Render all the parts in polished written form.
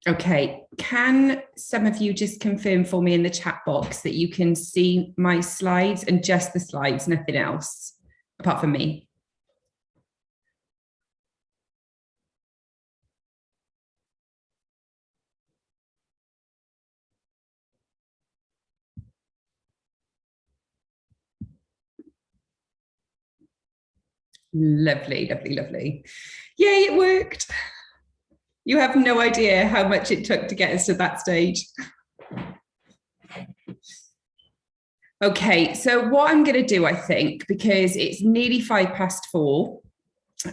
Okay, can some of you just confirm for me in the chat box that you can see my slides and just the slides, nothing else apart from me? Lovely, lovely, lovely. Yay, it worked. You have no idea how much it took to get us to that stage. Okay, so what I'm going to do, I think, because it's nearly 4:05,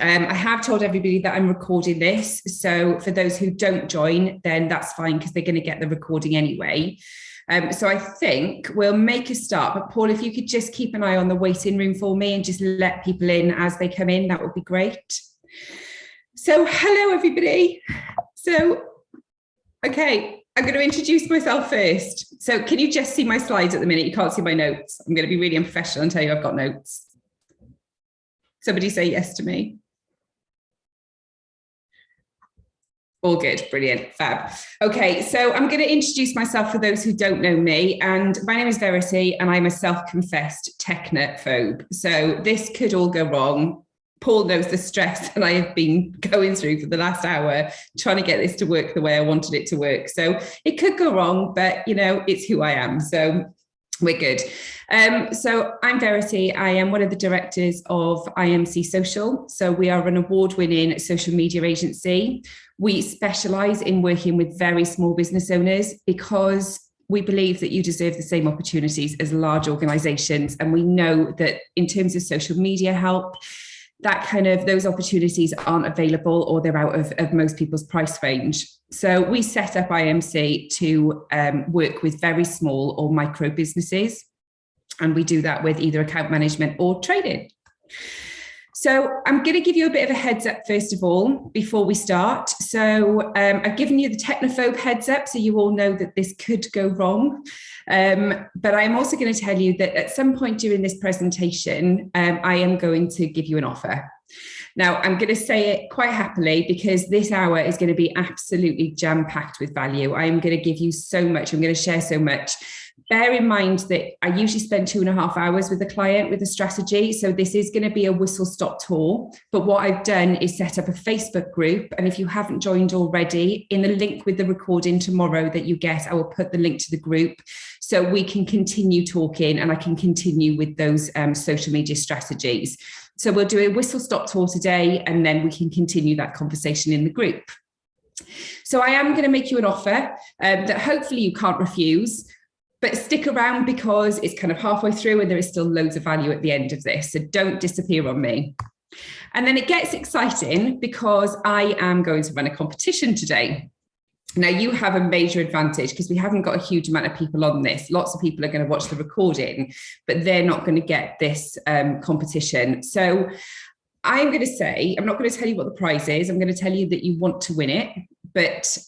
I have told everybody that I'm recording this. So for those who don't join, then that's fine because they're going to get the recording anyway. So I think we'll make a start. But Paul, if you could just keep an eye on the waiting room for me and just let people in as they come in, that would be great. So hello, everybody. So, okay, I'm going to introduce myself first. So can you just see my slides at the minute? You can't see my notes. I'm going to be really unprofessional and tell you I've got notes. Somebody say yes to me. All good, brilliant, fab. Okay, so I'm going to introduce myself for those who don't know me. And my name is Verity, and I'm a self-confessed technophobe. So this could all go wrong. Paul knows the stress that I have been going through for the last hour, trying to get this to work the way I wanted it to work. So it could go wrong, but you know, it's who I am. So we're good. So I'm Verity. I am one of the directors of IMC Social. So we are an award-winning social media agency. We specialize in working with very small business owners because we believe that you deserve the same opportunities as large organizations. And we know that in terms of social media help, those opportunities aren't available or they're out of most people's price range. So we set up IMC to work with very small or micro businesses. And we do that with either account management or trading. So I'm going to give you a bit of a heads up, first of all, before we start. So I've given you the technophobe heads up, so you all know that this could go wrong. But I'm also going to tell you that at some point during this presentation, I am going to give you an offer. Now, I'm going to say it quite happily because this hour is going to be absolutely jam-packed with value. I am going to give you so much. I'm going to share so much. Bear in mind that I usually spend 2.5 hours with a client with a strategy. So this is going to be a whistle-stop tour. But what I've done is set up a Facebook group. And if you haven't joined already, in the link with the recording tomorrow that you get, I will put the link to the group so we can continue talking and I can continue with those social media strategies. So we'll do a whistle-stop tour today and then we can continue that conversation in the group. So I am going to make you an offer that hopefully you can't refuse. But stick around because it's kind of halfway through and there is still loads of value at the end of this. So don't disappear on me. And then it gets exciting because I am going to run a competition today. Now you have a major advantage because we haven't got a huge amount of people on this. Lots of people are going to watch the recording, but they're not going to get this competition. So I'm going to say, I'm not going to tell you what the prize is. I'm going to tell you that you want to win it. But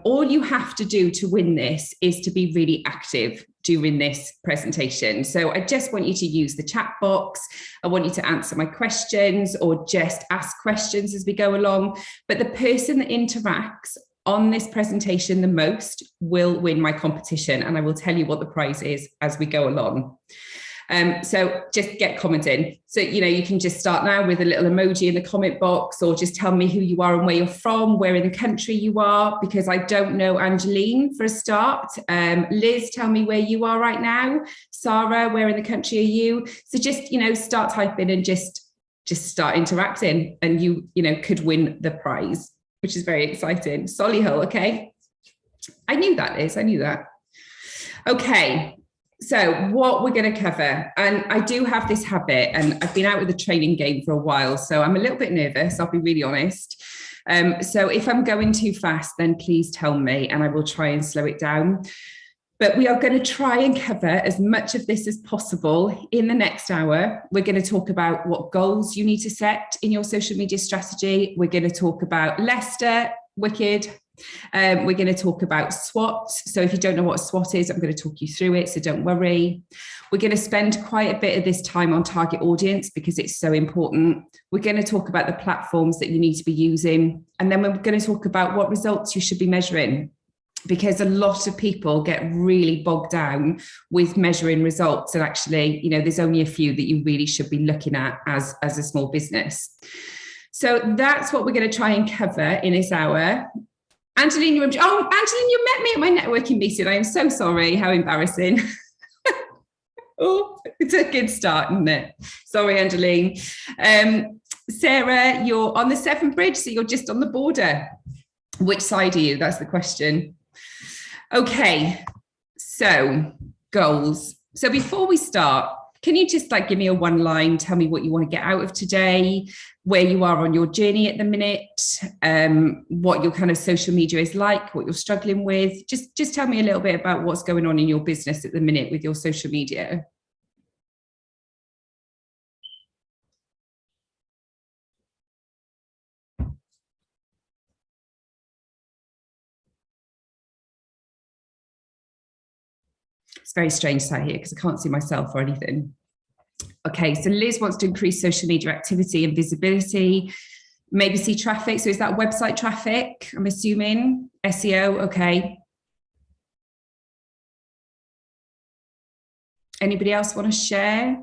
all you have to do to win this is to be really active during this presentation. So I just want you to use the chat box. I want you to answer my questions or just ask questions as we go along. But the person that interacts on this presentation the most will win my competition. And I will tell you what the prize is as we go along. So just get commenting. So, you know, you can just start now with a little emoji in the comment box or just tell me who you are and where you're from, where in the country you are, because I don't know Angeline for a start. Liz, tell me where you are right now. Sarah, where in the country are you? So just, you know, start typing and just start interacting and you could win the prize, which is very exciting. Solihull, okay. I knew that, Liz, I knew that. Okay. So what we're going to cover, and I do have this habit, and I've been out with the training game for a while, so I'm a little bit nervous, I'll be really honest. So if I'm going too fast, then please tell me, and I will try and slow it down. But we are going to try and cover as much of this as possible in the next hour. We're going to talk about what goals you need to set in your social media strategy. We're going to talk about Leicester, Wicked, We're going to talk about SWOT. So if you don't know what a SWOT is, I'm going to talk you through it, so don't worry. We're going to spend quite a bit of this time on target audience because it's so important. We're going to talk about the platforms that you need to be using. And then we're going to talk about what results you should be measuring, because a lot of people get really bogged down with measuring results. And actually, there's only a few that you really should be looking at as a small business. So that's what we're going to try and cover in this hour. Angeline, you met me at my networking meeting. I am so sorry. How embarrassing. Oh, it's a good start, isn't it? Sorry, Angeline. Sarah, you're on the Severn Bridge, so you're just on the border. Which side are you? That's the question. Okay, so goals. So before we start, can you just give me a one line, tell me what you want to get out of today, where you are on your journey at the minute, what your kind of social media is like, what you're struggling with. Just tell me a little bit about what's going on in your business at the minute with your social media. It's very strange sat here because I can't see myself or anything. Okay, so Liz wants to increase social media activity and visibility, maybe see traffic. So is that website traffic, I'm assuming? SEO, okay. Anybody else want to share?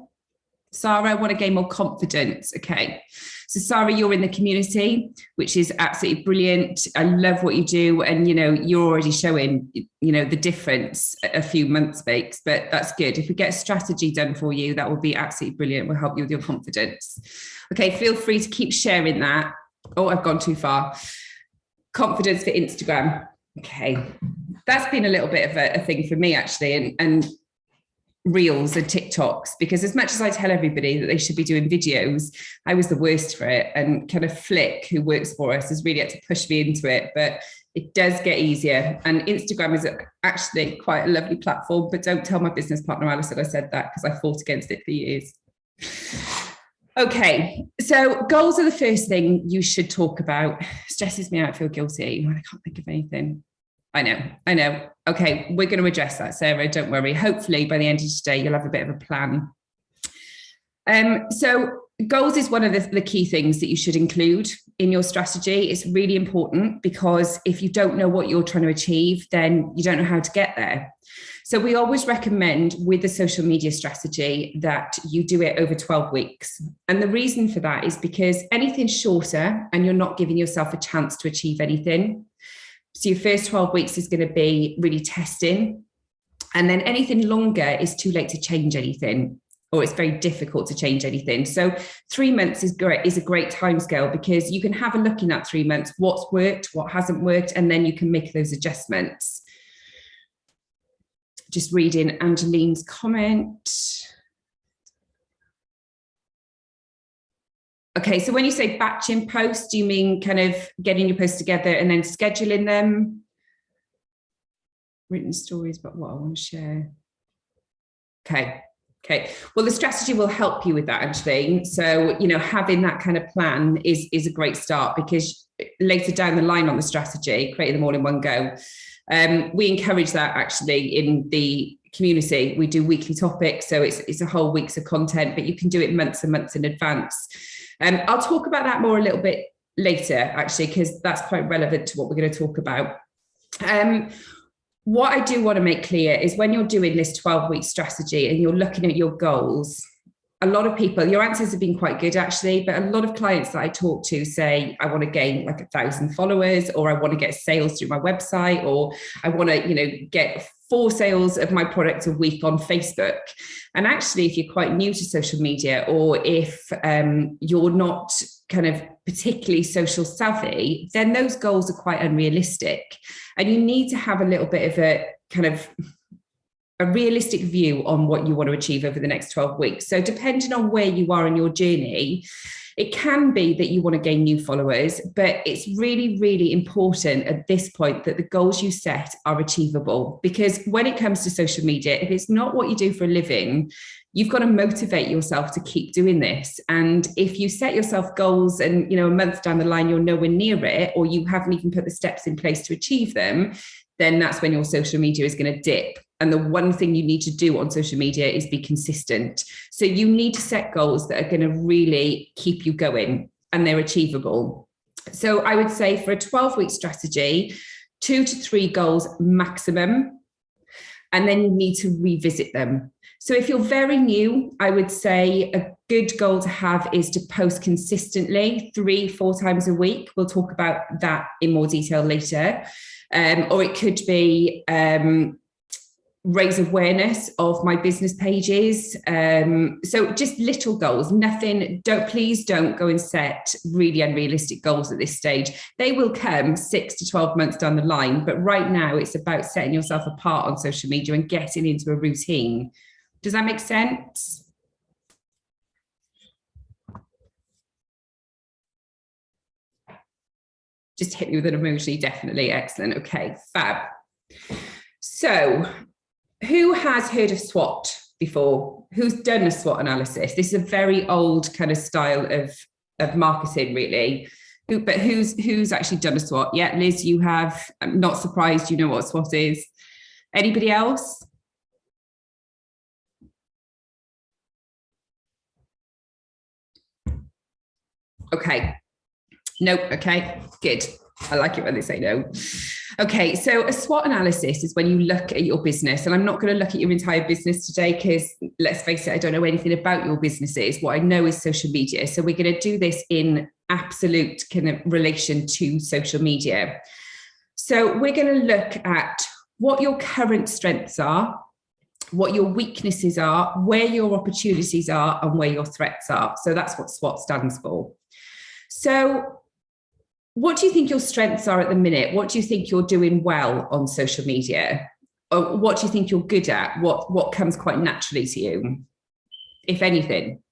Sarah, I want to gain more confidence. Okay. So Sarah, you're in the community, which is absolutely brilliant. I love what you do. And, you're already showing, the difference a few months makes, but that's good. If we get a strategy done for you, that will be absolutely brilliant. We'll help you with your confidence. Okay. Feel free to keep sharing that. Oh, I've gone too far. Confidence for Instagram. Okay. That's been a little bit of a thing for me, actually. And Reels and TikToks, because as much as I tell everybody that they should be doing videos, I was the worst for it. And kind of Flick, who works for us, has really had to push me into it, but it does get easier. And Instagram is actually quite a lovely platform, but don't tell my business partner Alice that I said that, because I fought against it for years. Okay, so goals are the first thing you should talk about. Stresses me out, I feel guilty. I can't think of anything. I know. Okay, we're going to address that, Sarah, don't worry. Hopefully by the end of today, you'll have a bit of a plan. So goals is one of the key things that you should include in your strategy. It's really important, because if you don't know what you're trying to achieve, then you don't know how to get there. So we always recommend with the social media strategy that you do it over 12 weeks. And the reason for that is because anything shorter and you're not giving yourself a chance to achieve anything. So your first 12 weeks is going to be really testing. And then anything longer is too late to change anything, or it's very difficult to change anything. So 3 months is a great timescale, because you can have a look in that 3 months, what's worked, what hasn't worked, and then you can make those adjustments. Just reading Angeline's comment. Okay, so when you say batching posts, do you mean kind of getting your posts together and then scheduling them? Written stories about what I want to share. Okay. Well, the strategy will help you with that, Angeline. So, having that kind of plan is a great start, because later down the line on the strategy, creating them all in one go, we encourage that actually in the community. We do weekly topics, so it's a whole week's of content, but you can do it months and months in advance. I'll talk about that more a little bit later, actually, because that's quite relevant to what we're going to talk about. What I do want to make clear is when you're doing this 12-week strategy and you're looking at your goals, a lot of people, your answers have been quite good, actually, but a lot of clients that I talk to say, I want to gain 1,000 followers, or I want to get sales through my website, or I want to, get 4 sales of my product a week on Facebook. And actually, if you're quite new to social media, or if you're not kind of particularly social savvy, then those goals are quite unrealistic. And you need to have a little bit of a kind of a realistic view on what you want to achieve over the next 12 weeks. So depending on where you are in your journey, it can be that you want to gain new followers, but it's really, really important at this point that the goals you set are achievable. Because when it comes to social media, if it's not what you do for a living, you've got to motivate yourself to keep doing this. And if you set yourself goals and, a month down the line, you're nowhere near it, or you haven't even put the steps in place to achieve them, then that's when your social media is going to dip. And the one thing you need to do on social media is be consistent. So you need to set goals that are going to really keep you going and they're achievable. So I would say for a 12-week strategy, 2 to 3 goals maximum, and then you need to revisit them. So if you're very new, I would say a good goal to have is to post consistently 3-4 times a week. We'll talk about that in more detail later. Or it could be raise awareness of my business pages. So just little goals, nothing, please don't go and set really unrealistic goals at this stage. They will come 6 to 12 months down the line, but right now it's about setting yourself apart on social media and getting into a routine. Does that make sense? Just hit me with an emoji, definitely. Excellent. Okay, fab. So who has heard of SWOT before? Who's done a SWOT analysis? This is a very old kind of style of marketing, really. But who's actually done a SWOT? Yeah, Liz, you have. I'm not surprised you know what SWOT is. Anybody else? Okay. Nope. Okay, good. I like it when they say no. Okay, so a SWOT analysis is when you look at your business, and I'm not going to look at your entire business today because let's face it, I don't know anything about your businesses. What I know is social media. So we're going to do this in absolute kind of relation to social media. So we're going to look at what your current strengths are, what your weaknesses are, where your opportunities are, and where your threats are. So that's what SWOT stands for. So what do you think your strengths are at the minute? What do you think you're doing well on social media? Or what do you think you're good at? What comes quite naturally to you, if anything?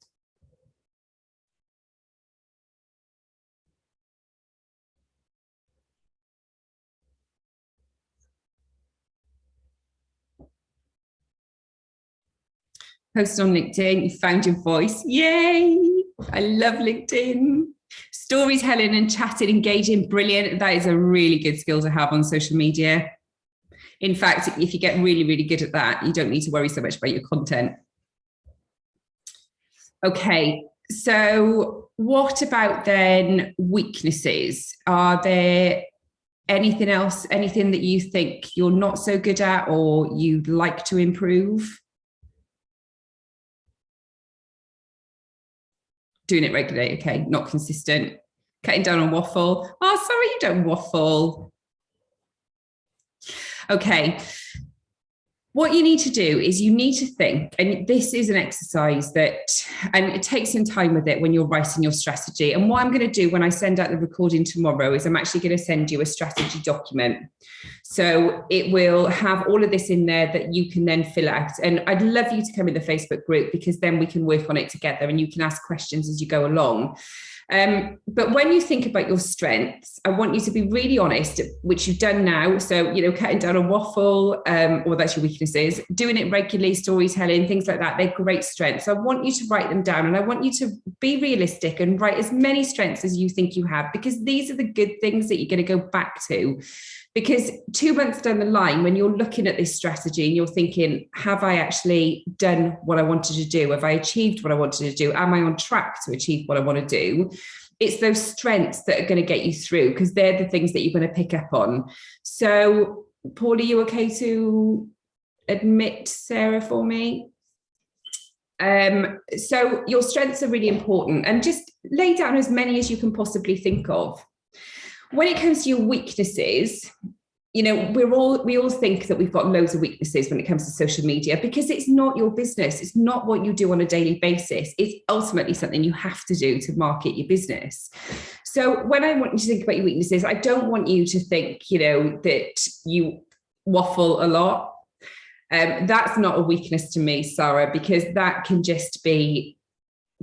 Post on LinkedIn, you found your voice. Yay! I love LinkedIn. Storytelling and chatting, engaging, brilliant. That is a really good skill to have on social media. In fact, if you get really, really good at that, you don't need to worry so much about your content. Okay, so what about then weaknesses? Are there anything else, anything that you think you're not so good at or you'd like to improve? Doing it regularly, okay, not consistent. Cutting down on waffle. Oh, sorry, you don't waffle. Okay. What you need to do is you need to think, and this is an exercise that, and it takes some time with it when you're writing your strategy. And what I'm going to do when I send out the recording tomorrow is I'm actually going to send you a strategy document. So it will have all of this in there that you can then fill out. And I'd love you to come in the Facebook group because then we can work on it together and you can ask questions as you go along. But when you think about your strengths, I want you to be really honest, which you've done now. So, cutting down a waffle, or that's your weaknesses, doing it regularly, storytelling, things like that, they're great strengths. So I want you to write them down and I want you to be realistic and write as many strengths as you think you have, because these are the good things that you're going to go back to. Because 2 months down the line, when you're looking at this strategy and you're thinking, have I actually done what I wanted to do? Have I achieved what I wanted to do? Am I on track to achieve what I want to do? It's those strengths that are going to get you through, because they're the things that you're going to pick up on. So, Paul, are you okay to admit Sarah for me? So your strengths are really important, and just lay down as many as you can possibly think of. When it comes to your weaknesses, we all think that we've got loads of weaknesses when it comes to social media, because it's not your business. It's not what you do on a daily basis. It's ultimately something you have to do to market your business. So when I want you to think about your weaknesses, I don't want you to think, that you waffle a lot. That's not a weakness to me, Sarah, because that can just be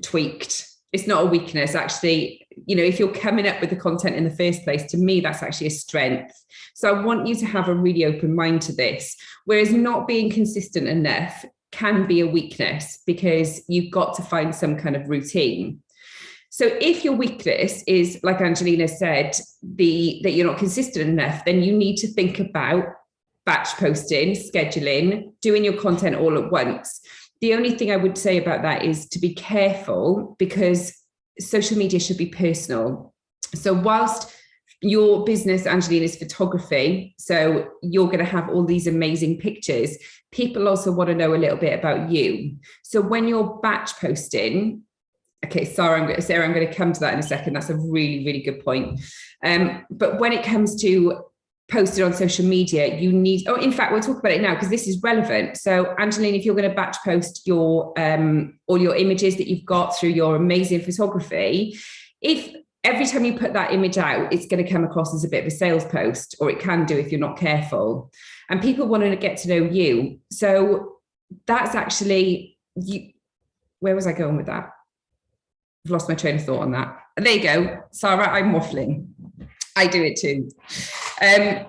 tweaked. It's not a weakness, actually. You know, if you're coming up with the content in the first place, to me, that's actually a strength. So I want you to have a really open mind to this, whereas not being consistent enough can be a weakness because you've got to find some kind of routine. So if your weakness is, like Angelina said, that you're not consistent enough, then you need to think about batch posting, scheduling, doing your content all at once. The only thing I would say about that is to be careful, because social media should be personal. So whilst your business, Angelina, is photography, so you're going to have all these amazing pictures, people also want to know a little bit about you. So when you're batch posting, okay, Sarah, I'm going to come to that in a second. That's a really, really good point. But when it comes to posted on social media, you need, in fact, we'll talk about it now because this is relevant. So Angelina, if you're going to batch post your all your images that you've got through your amazing photography, if every time you put that image out, it's going to come across as a bit of a sales post, or it can do if you're not careful. And people want to get to know you. So that's actually, where was I going with that? I've lost my train of thought on that. There you go. Sarah, I'm waffling. I do it too.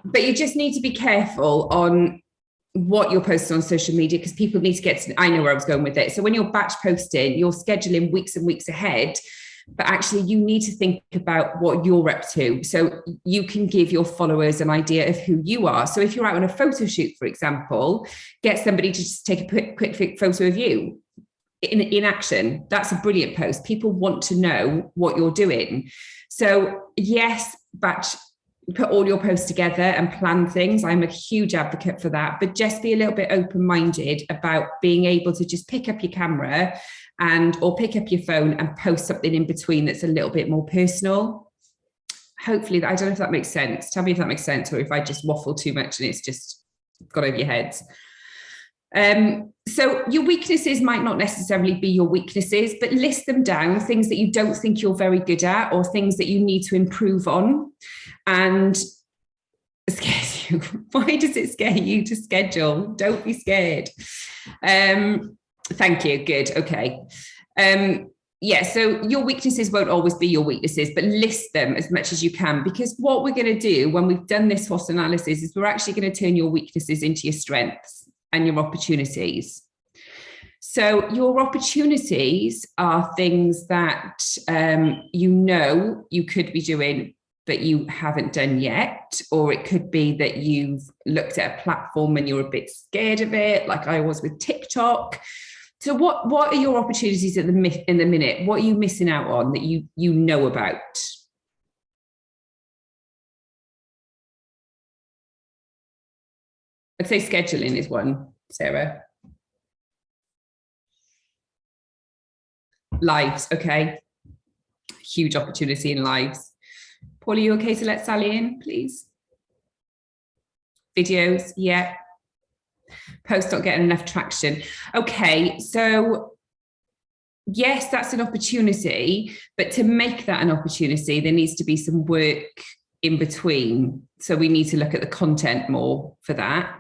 But you just need to be careful on what you're posting on social media, because people need to get to, I know where I was going with it. So when you're batch posting, you're scheduling weeks and weeks ahead, but actually you need to think about what you're up to. So you can give your followers an idea of who you are. So if you're out on a photo shoot, for example, get somebody to just take a quick photo of you in action. That's a brilliant post. People want to know what you're doing. So yes, put all your posts together and plan things. I'm a huge advocate for that, but just be a little bit open-minded about being able to just pick up your camera or pick up your phone and post something in between that's a little bit more personal. Hopefully, I don't know if that makes sense. Tell me if that makes sense, or if I just waffle too much and it's just got over your heads. So your weaknesses might not necessarily be your weaknesses, but list them down, things that you don't think you're very good at or things that you need to improve on. And it scares you. Why does it scare you to schedule? Don't be scared. Thank you. Good. Okay. Yeah, so your weaknesses won't always be your weaknesses, but list them as much as you can, because what we're going to do when we've done this SWOT analysis is we're actually going to turn your weaknesses into your strengths and your opportunities. So your opportunities are things that you know you could be doing, but you haven't done yet. Or it could be that you've looked at a platform and you're a bit scared of it, like I was with TikTok. So what are your opportunities in the minute? What are you missing out on that you know about? I'd say scheduling is one, Sarah. Lives, okay. Huge opportunity in lives. Paul, are you okay to let Sally in, please? Videos, yeah. Posts not getting enough traction. Okay, so yes, that's an opportunity, but to make that an opportunity, there needs to be some work in between. So we need to look at the content more for that.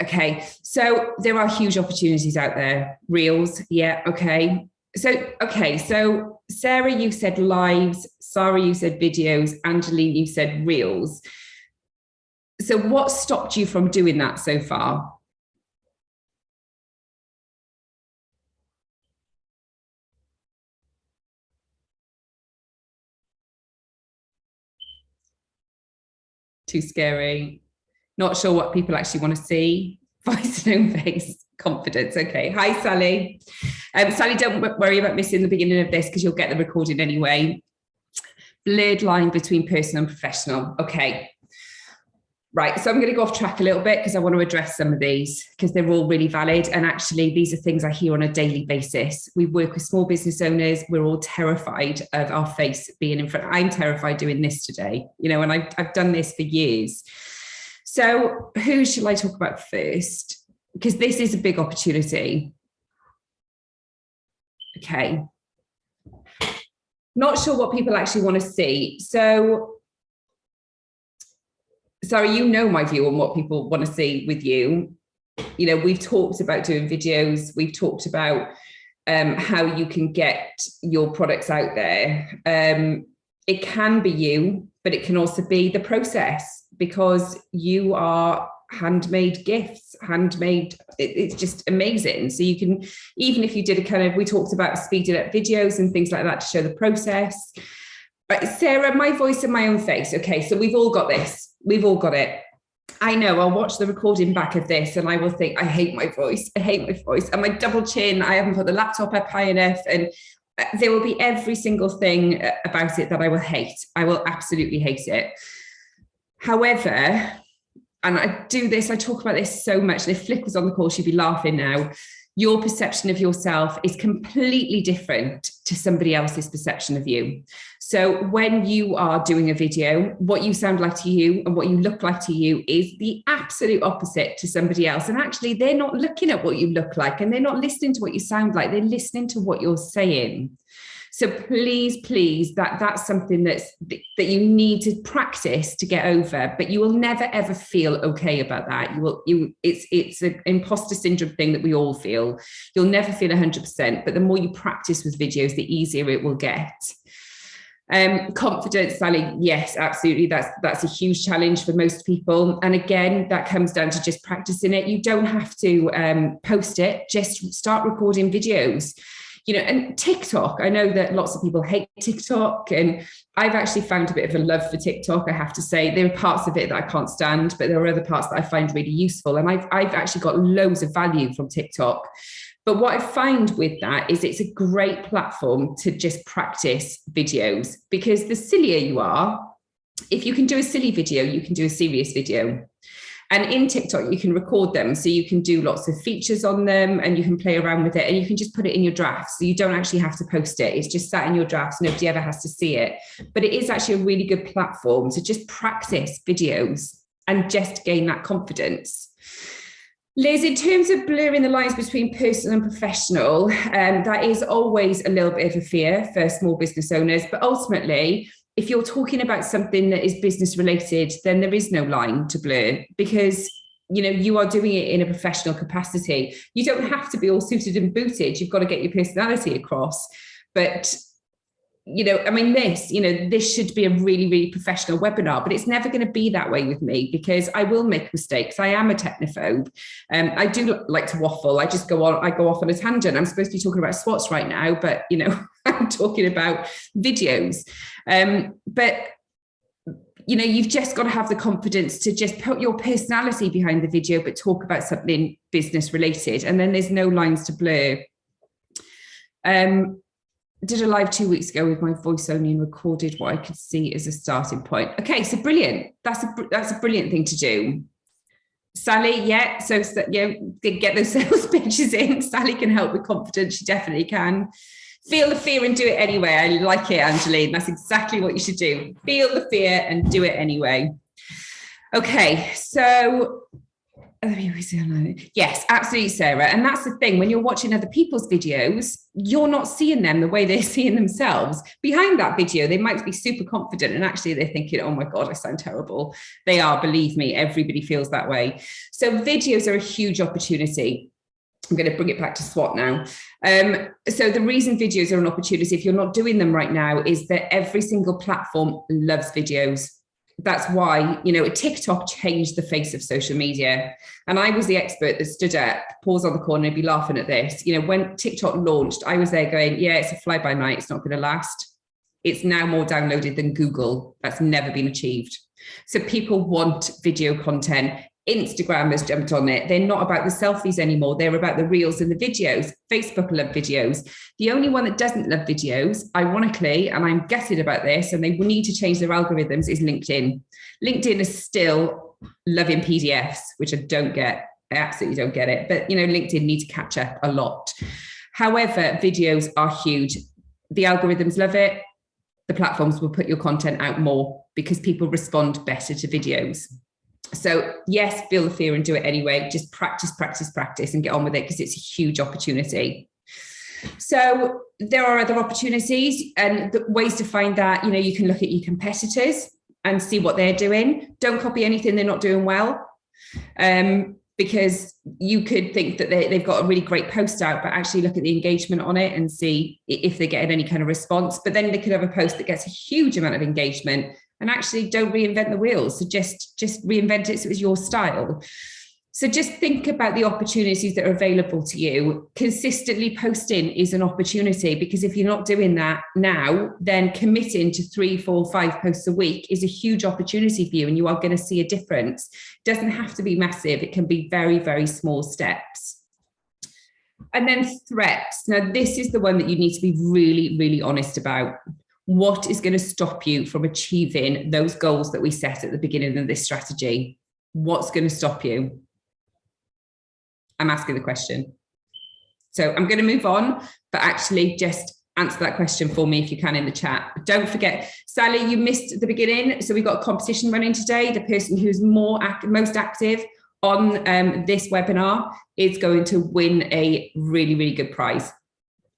Okay, so there are huge opportunities out there. Reels, yeah, okay. So Sarah, you said lives. Sarah, you said videos. Angeline, you said reels. So what stopped you from doing that so far? Too scary. Not sure what people actually want to see. Voice and own face, confidence. Okay. Hi, Sally. Sally, don't worry about missing the beginning of this because you'll get the recording anyway. Blurred line between personal and professional. Okay. Right, so I'm going to go off track a little bit because I want to address some of these because they're all really valid. And actually, these are things I hear on a daily basis. We work with small business owners. We're all terrified of our face being in front. I'm terrified doing this today, and I've done this for years. So who should I talk about first? Because this is a big opportunity. Okay. Not sure what people actually want to see. So Sarah, you know my view on what people want to see with you. You know, we've talked about doing videos. We've talked about how you can get your products out there. It can be you, but it can also be the process, because you are handmade gifts, it's just amazing. So you can, even if you did a kind of, we talked about speeding up videos and things like that to show the process. But Sarah, my voice and my own face. Okay, so we've all got this. We've all got it. I know I'll watch the recording back of this and I will think, I hate my voice. I hate my voice. And my double chin, I haven't put the laptop up high enough. And there will be every single thing about it that I will hate. I will absolutely hate it. However, and I talk about this so much, and if Flick was on the call, she'd be laughing now. Your perception of yourself is completely different to somebody else's perception of you. So when you are doing a video, what you sound like to you and what you look like to you is the absolute opposite to somebody else. And actually, they're not looking at what you look like, and they're not listening to what you sound like. They're listening to what you're saying. So please, that's something that you need to practice to get over, but you will never ever feel okay about that. It's an imposter syndrome thing that we all feel. You'll never feel 100%, but the more you practice with videos, the easier it will get. Confidence, Sally, yes, absolutely. That's a huge challenge for most people. And again, that comes down to just practicing it. You don't have to post it, just start recording videos. You know, and TikTok, I know that lots of people hate TikTok, and I've actually found a bit of a love for TikTok, I have to say. There are parts of it that I can't stand, but there are other parts that I find really useful. And I've actually got loads of value from TikTok. But what I find with that is it's a great platform to just practice videos, because the sillier you are, if you can do a silly video, you can do a serious video. And in TikTok, you can record them. So you can do lots of features on them and you can play around with it, and you can just put it in your drafts. So you don't actually have to post it. It's just sat in your drafts. Nobody ever has to see it. But it is actually a really good platform to just practice videos and just gain that confidence. Liz, in terms of blurring the lines between personal and professional, that is always a little bit of a fear for small business owners. But ultimately, if you're talking about something that is business related, then there is no line to blur, because you are doing it in a professional capacity. You don't have to be all suited and booted. You've got to get your personality across. But this should be a really, really professional webinar, but it's never going to be that way with me, because I will make mistakes. I am a technophobe. I do like to waffle. I go off on a tangent. I'm supposed to be talking about SWOTs right now, but I'm talking about videos. But you've just got to have the confidence to just put your personality behind the video, but talk about something business related. And then there's no lines to blur. Did a live 2 weeks ago with my voice only and recorded what I could see as a starting point. Okay, so brilliant. That's a brilliant thing to do. Sally, yeah, so get those sales pitches in. Sally can help with confidence. She definitely can. Feel the fear and do it anyway. I like it, Angeline. That's exactly what you should do. Feel the fear and do it anyway. Okay, so yes, absolutely, Sarah. And that's the thing. When you're watching other people's videos, you're not seeing them the way they're seeing themselves. Behind that video, they might be super confident, and actually they're thinking, oh my God, I sound terrible. They are, believe me, everybody feels that way. So videos are a huge opportunity. I'm going to bring it back to SWOT now. So the reason videos are an opportunity, if you're not doing them right now, is that every single platform loves videos. That's why, TikTok changed the face of social media. And I was the expert that stood up, pause on the corner, and be laughing at this. When TikTok launched, I was there going, yeah, it's a fly by night. It's not going to last. It's now more downloaded than Google. That's never been achieved. So people want video content. Instagram has jumped on it. They're not about the selfies anymore. They're about the reels and the videos. Facebook love videos. The only one that doesn't love videos, ironically, and I'm gutted about this, and they will need to change their algorithms, is LinkedIn. LinkedIn is still loving PDFs, which I don't get. I absolutely don't get it. But, LinkedIn needs to catch up a lot. However, videos are huge. The algorithms love it. The platforms will put your content out more because people respond better to videos. So yes, feel the fear and do it anyway. Just practice and get on with it, because it's a huge opportunity. So there are other opportunities and the ways to find that. You can look at your competitors. and see what they're doing. Don't copy anything they're not doing well. Because you could think that they've got a really great post out, but actually look at the engagement on it and see if they're getting any kind of response. But then they could have a post that gets a huge amount of engagement, and actually don't reinvent the wheels. So just reinvent it so it's your style. So just think about the opportunities that are available to you. Consistently posting is an opportunity, because if you're not doing that now, then committing to 3, 4, 5 posts a week is a huge opportunity for you, and you are going to see a difference. It doesn't have to be massive. It can be very, very small steps. And then threats. Now, this is the one that you need to be really, really honest about. What is going to stop you from achieving those goals that we set at the beginning of this strategy? What's going to stop you? I'm asking the question. So I'm going to move on, but actually just answer that question for me if you can in the chat. Don't forget, Sally, you missed the beginning. So we've got a competition running today. The person who's most active on this webinar is going to win a really, really good prize.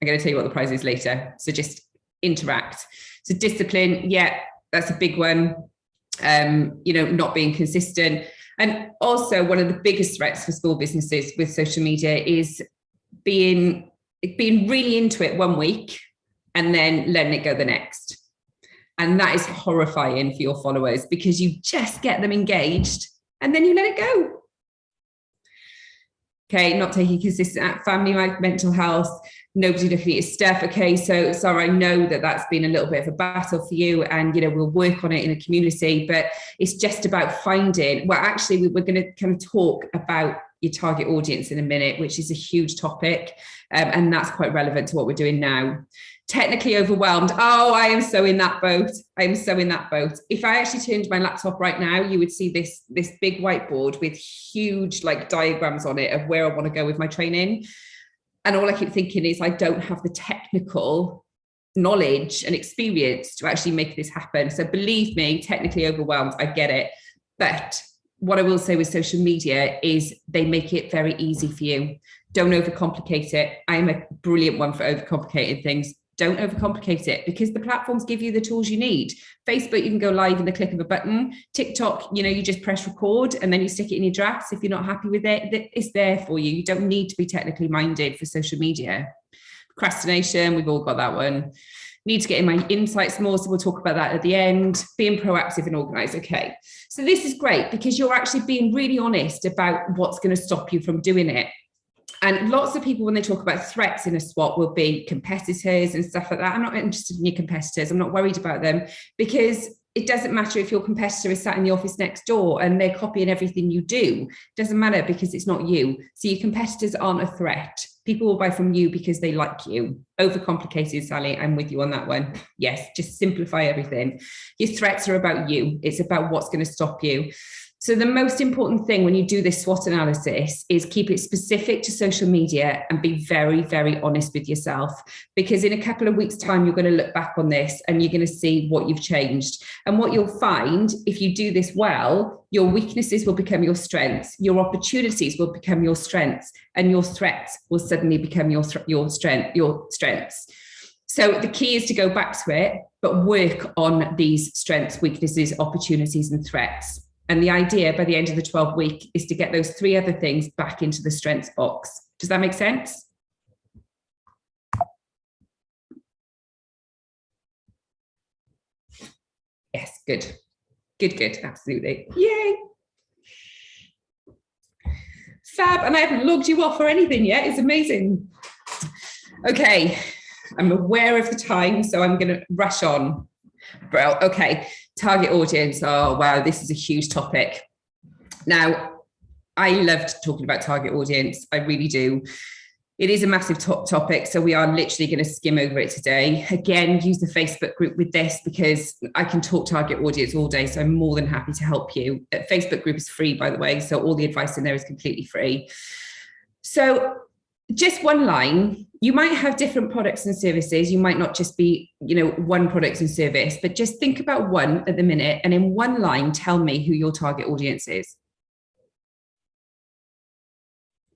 I'm going to tell you what the prize is later. So just interact. So discipline, yeah, that's a big one. Not being consistent. And also one of the biggest threats for small businesses with social media is being really into it one week and then letting it go the next. And that is horrifying for your followers, because you just get them engaged and then you let it go. Okay, not taking consistent at family life, mental health, nobody looking at your stuff. Okay, so Sarah, I know that that's been a little bit of a battle for you, and we'll work on it in the community, but it's just about finding, well, actually we're going to kind of talk about your target audience in a minute, which is a huge topic, and that's quite relevant to what we're doing now. Technically overwhelmed. Oh, I am so in that boat. I am so in that boat. If I actually turned my laptop right now, you would see this big whiteboard with huge diagrams on it of where I want to go with my training. And all I keep thinking is I don't have the technical knowledge and experience to actually make this happen. So believe me, technically overwhelmed, I get it. But what I will say with social media is they make it very easy for you. Don't overcomplicate it. I'm a brilliant one for overcomplicating things. Don't overcomplicate it, because the platforms give you the tools you need. Facebook, you can go live in the click of a button. TikTok, you just press record and then you stick it in your drafts. If you're not happy with it, it's there for you. You don't need to be technically minded for social media. Procrastination, we've all got that one. Need to get in my insights more, so we'll talk about that at the end. Being proactive and organized. Okay, so this is great because you're actually being really honest about what's going to stop you from doing it. And lots of people, when they talk about threats in a SWOT, will be competitors and stuff like that. I'm not interested in your competitors. I'm not worried about them, because it doesn't matter if your competitor is sat in the office next door and they're copying everything you do. It doesn't matter, because it's not you. So your competitors aren't a threat. People will buy from you because they like you. Overcomplicated, Sally. I'm with you on that one. Yes, just simplify everything. Your threats are about you. It's about what's going to stop you. So the most important thing when you do this SWOT analysis is keep it specific to social media and be very, very honest with yourself, because in a couple of weeks' time, you're going to look back on this and you're going to see what you've changed. And what you'll find, if you do this well, your weaknesses will become your strengths, your opportunities will become your strengths, and your threats will suddenly become your strengths. So the key is to go back to it, but work on these strengths, weaknesses, opportunities, and threats. And the idea by the end of the 12 week is to get those 3 other things back into the strengths box. Does that make sense? Yes, good. Good, absolutely. Yay. Fab, and I haven't logged you off or anything yet. It's amazing. Okay, I'm aware of the time, so I'm going to rush on. Bro, okay. Target audience. Oh, wow. This is a huge topic. Now, I loved talking about target audience. I really do. It is a massive topic. So we are literally going to skim over it today. Again, use the Facebook group with this, because I can talk target audience all day. So I'm more than happy to help you. The Facebook group is free, by the way. So all the advice in there is completely free. So just one line. You might have different products and services. You might not just be, one product and service, but just think about one at the minute. And in one line, tell me who your target audience is.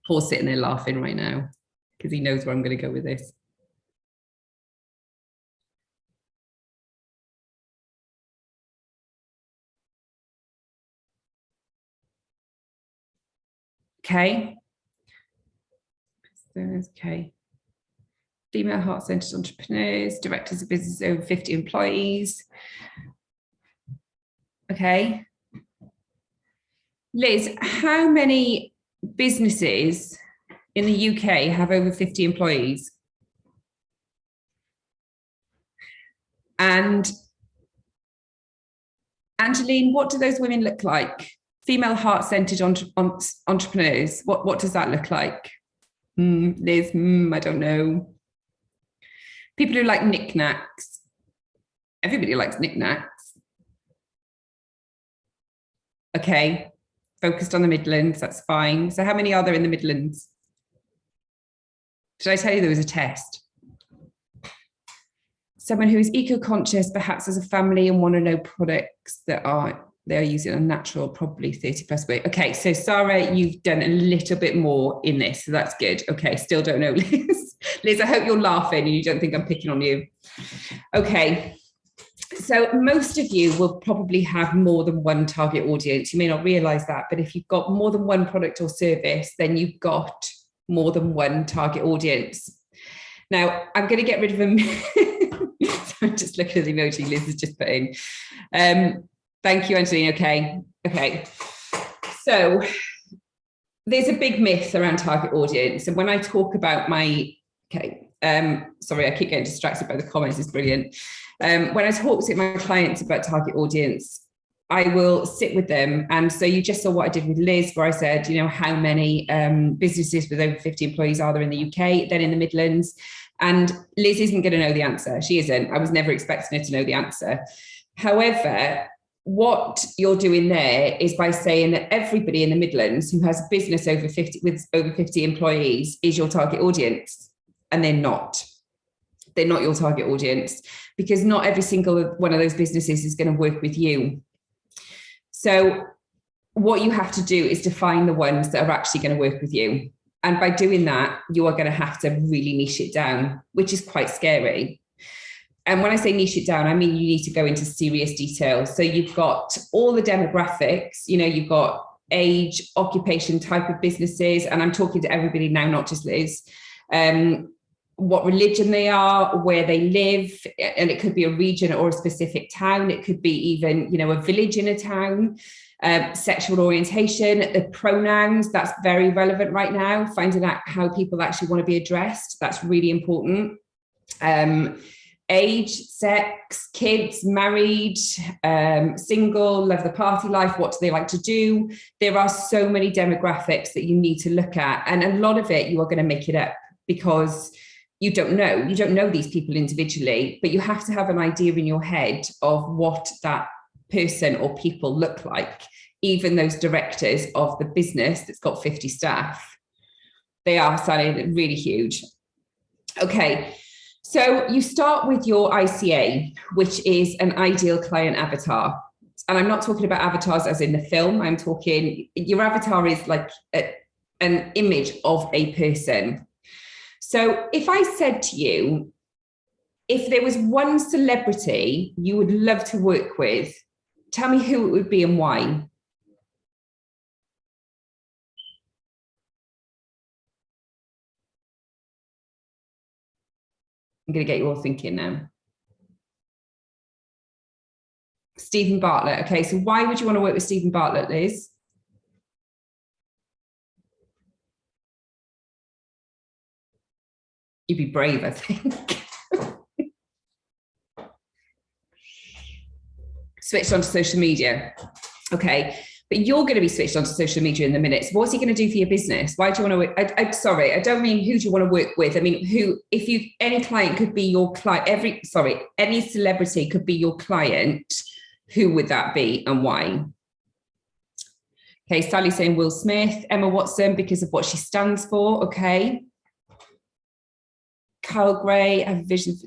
Paul's sitting there laughing right now because he knows where I'm going to go with this. Okay. Okay. Female heart-centered entrepreneurs, directors of business over 50 employees. Okay. Liz, how many businesses in the UK have over 50 employees? And Angeline, what do those women look like? Female heart-centered entrepreneurs. What does that look like? Liz, I don't know. People who like knickknacks. Everybody likes knickknacks. Okay, focused on the Midlands, that's fine. So how many are there in the Midlands? Should I tell you there was a test? Someone who is eco-conscious, perhaps as a family, and want to know products that they're using a natural, probably 30 plus weight. Okay, so Sarah, you've done a little bit more in this, so that's good. Okay, still don't know, Liz. Liz, I hope you're laughing and you don't think I'm picking on you. Okay, so most of you will probably have more than one target audience. You may not realize that, but if you've got more than one product or service, then you've got more than one target audience. Now, I'm going to get rid of them. So I'm just looking at the emoji Liz has just put in. Thank you, Angeline. Okay. So there's a big myth around target audience. And when I talk about sorry, I keep getting distracted by the comments, it's brilliant. When I talk to my clients about target audience, I will sit with them. And so you just saw what I did with Liz, where I said, how many businesses with over 50 employees are there in the UK, then in the Midlands. And Liz isn't going to know the answer. She isn't. I was never expecting her to know the answer. However, what you're doing there is by saying that everybody in the Midlands who has a business with over 50 employees is your target audience. And they're not. They're not your target audience, because not every single one of those businesses is going to work with you. So what you have to do is to find the ones that are actually going to work with you. And by doing that, you are going to have to really niche it down, which is quite scary. And when I say niche it down, I mean, you need to go into serious detail. So you've got all the demographics, you've got age, occupation, type of businesses. And I'm talking to everybody now, not just Liz. What religion they are, where they live, and it could be a region or a specific town. It could be even, a village in a town. Sexual orientation, the pronouns, that's very relevant right now. Finding out how people actually want to be addressed, that's really important. Age, sex, kids, married, single, love the party life, what do they like to do? There are so many demographics that you need to look at. And a lot of it, you are going to make it up because you don't know these people individually, but you have to have an idea in your head of what that person or people look like. Even those directors of the business that's got 50 staff, they are sounding really huge. Okay, so you start with your ICA, which is an ideal client avatar. And I'm not talking about avatars as in the film. I'm talking, your avatar is like an image of a person. So if I said to you, if there was one celebrity you would love to work with, tell me who it would be and why. I'm going to get you all thinking now. Stephen Bartlett. Okay, so why would you want to work with Stephen Bartlett, Liz? You'd be brave, I think. Switched onto social media. Okay, but you're going to be switched onto social media in a minute. So what's he going to do for your business? Why do you want to work? I'm sorry, I don't mean who do you want to work with. I mean, any client could be your client. Any celebrity could be your client. Who would that be and why? Okay, Sally saying Will Smith, Emma Watson, because of what she stands for. Okay. Kyle Gray, I have a vision for.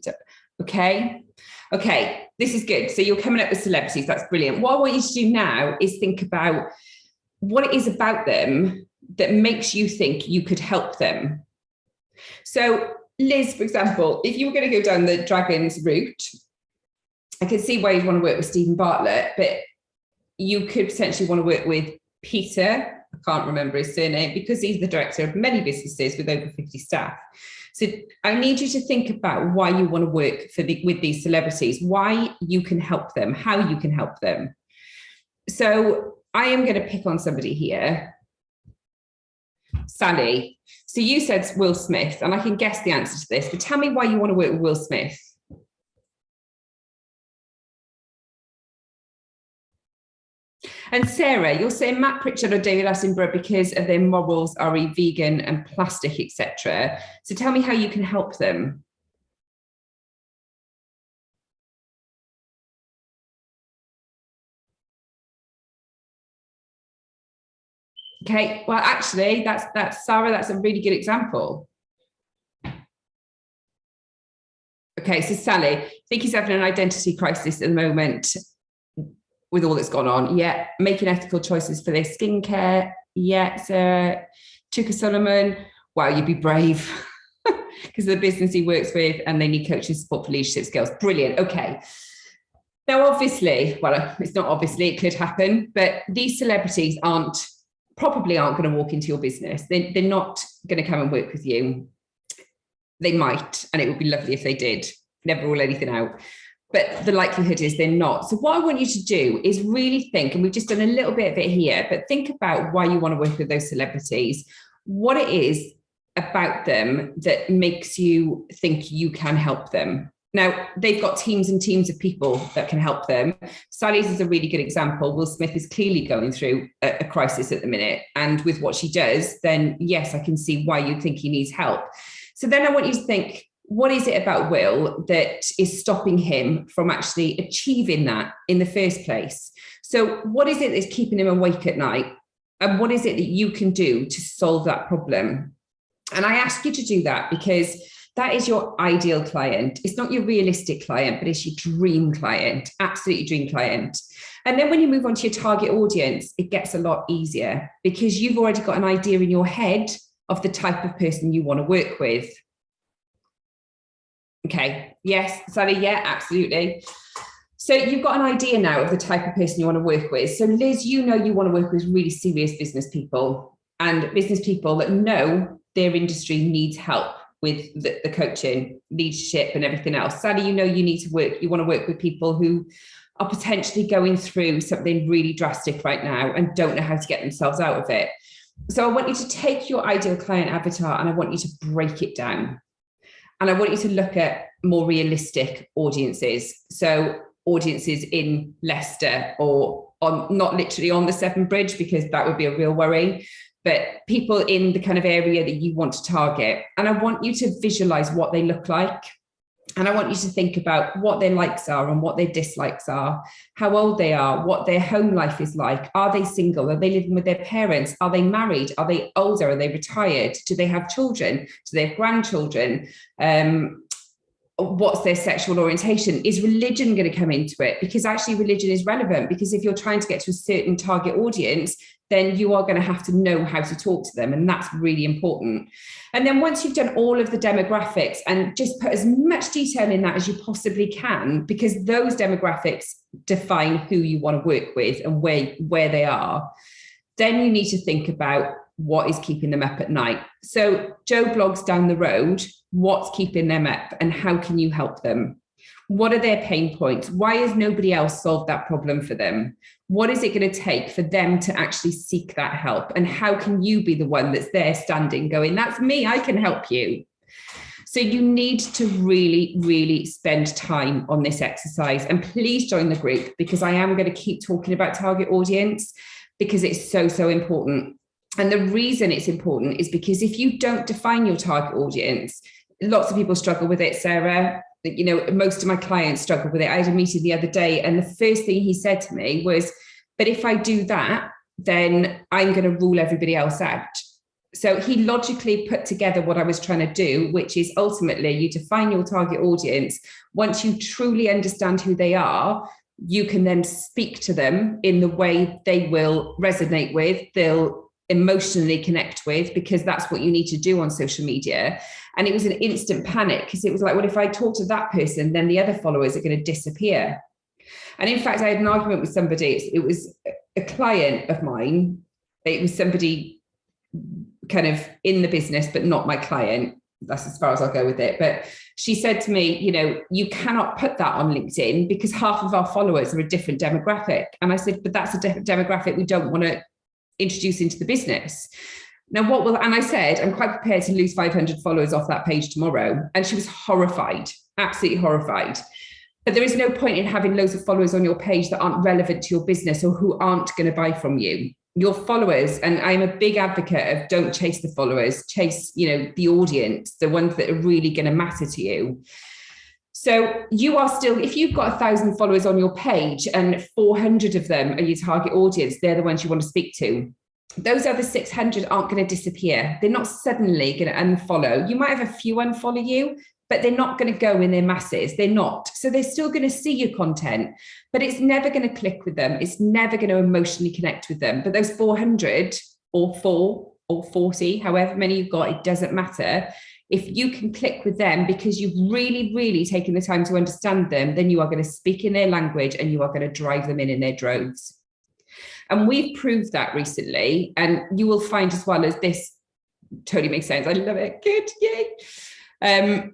Okay, this is good. So you're coming up with celebrities. That's brilliant. What I want you to do now is think about what it is about them that makes you think you could help them. So Liz, for example, if you were going to go down the dragons route, I could see why you'd want to work with Stephen Bartlett, but you could potentially want to work with Peter, can't remember his surname, because he's the director of many businesses with over 50 staff. So I need you to think about why you want to work with these celebrities, why you can help them, how you can help them. So I am going to pick on somebody here. Sally. So you said Will Smith, and I can guess the answer to this, but tell me why you want to work with Will Smith. And Sarah, you're saying Matt Pritchard or David Attenborough because of their morals, re vegan and plastic, etc. So tell me how you can help them. Okay, well, actually, that's Sarah. That's a really good example. Okay, so Sally, I think he's having an identity crisis at the moment with all that's gone on. Yeah, making ethical choices for their skincare. Yeah, Sarah. Chuka Solomon, wow, you'd be brave because of the business he works with, and they need coaching support for leadership skills. Brilliant. Okay. Now, obviously, well, it's not obviously, it could happen, but these celebrities probably aren't going to walk into your business. They're not going to come and work with you. They might, and it would be lovely if they did. Never rule anything out. But the likelihood is they're not. So what I want you to do is really think, and we've just done a little bit of it here, but think about why you want to work with those celebrities, what it is about them that makes you think you can help them. Now, they've got teams and teams of people that can help them. Sally's is a really good example. Will Smith is clearly going through a crisis at the minute. And with what she does, then yes, I can see why you think he needs help. So then I want you to think, what is it about Will that is stopping him from actually achieving that in the first place? So what is it that's keeping him awake at night? And what is it that you can do to solve that problem? And I ask you to do that because that is your ideal client. It's not your realistic client, but it's your dream client, absolutely dream client. And then when you move on to your target audience, it gets a lot easier because you've already got an idea in your head of the type of person you want to work with. Okay, yes, Sally, yeah, absolutely. So you've got an idea now of the type of person you want to work with. So Liz, you know you want to work with really serious business people and business people that know their industry needs help with the coaching, leadership and everything else. Sally, you know you want to work with people who are potentially going through something really drastic right now and don't know how to get themselves out of it. So I want you to take your ideal client avatar and I want you to break it down. And I want you to look at more realistic audiences. So audiences in Leicester or not literally on the Severn Bridge, because that would be a real worry, but people in the kind of area that you want to target. And I want you to visualize what they look like. And I want you to think about what their likes are and what their dislikes are, how old they are, what their home life is like. Are they single? Are they living with their parents? Are they married? Are they older? Are they retired? Do they have children? Do they have grandchildren? What's their sexual orientation? Is religion going to come into it? Because actually religion is relevant, because if you're trying to get to a certain target audience, then you are going to have to know how to talk to them. And that's really important. And then once you've done all of the demographics and just put as much detail in that as you possibly can, because those demographics define who you want to work with and where they are, then you need to think about what is keeping them up at night. So Joe Blogs down the road, what's keeping them up and how can you help them? What are their pain points? Why has nobody else solved that problem for them? What is it going to take for them to actually seek that help? And how can you be the one that's there standing going, that's me, I can help you. So you need to really, really spend time on this exercise. And please join the group, because I am going to keep talking about target audience because it's so, so important. And the reason it's important is because if you don't define your target audience, lots of people struggle with it, Sarah. You know, most of my clients struggle with it. I had a meeting the other day and the first thing he said to me was, but if I do that, then I'm going to rule everybody else out. So he logically put together what I was trying to do, which is ultimately you define your target audience. Once you truly understand who they are, you can then speak to them in the way they will resonate with, they'll emotionally connect with, because that's what you need to do on social media. And it was an instant panic because it was like, well, if I talk to that person, then the other followers are going to disappear. And in fact, I had an argument with somebody. It was a client of mine it was somebody kind of in the business, but not my client. That's as far as I'll go with it. But she said to me, you know, you cannot put that on LinkedIn because half of our followers are a different demographic. And I said, but that's a different demographic we don't want to introduce into the business. Now, what will, and I said, I'm quite prepared to lose 500 followers off that page tomorrow. And she was horrified, absolutely horrified. But there is no point in having loads of followers on your page that aren't relevant to your business or who aren't going to buy from you. Your followers, and I'm a big advocate of don't chase the followers, chase, you know, the audience, the ones that are really going to matter to you. So you are still, if you've got 1,000 followers on your page and 400 of them are your target audience, they're the ones you want to speak to. Those other 600 aren't going to disappear. They're not suddenly going to unfollow. You might have a few unfollow you, but they're not going to go in their masses. They're not. So they're still going to see your content, but it's never going to click with them. It's never going to emotionally connect with them. But those 400 or 4 or 40, however many you've got, it doesn't matter. If you can click with them because you've really, really taken the time to understand them, then you are going to speak in their language and you are going to drive them in their droves. And we've proved that recently. And you will find as well as this totally makes sense. I love it. Good. Yay.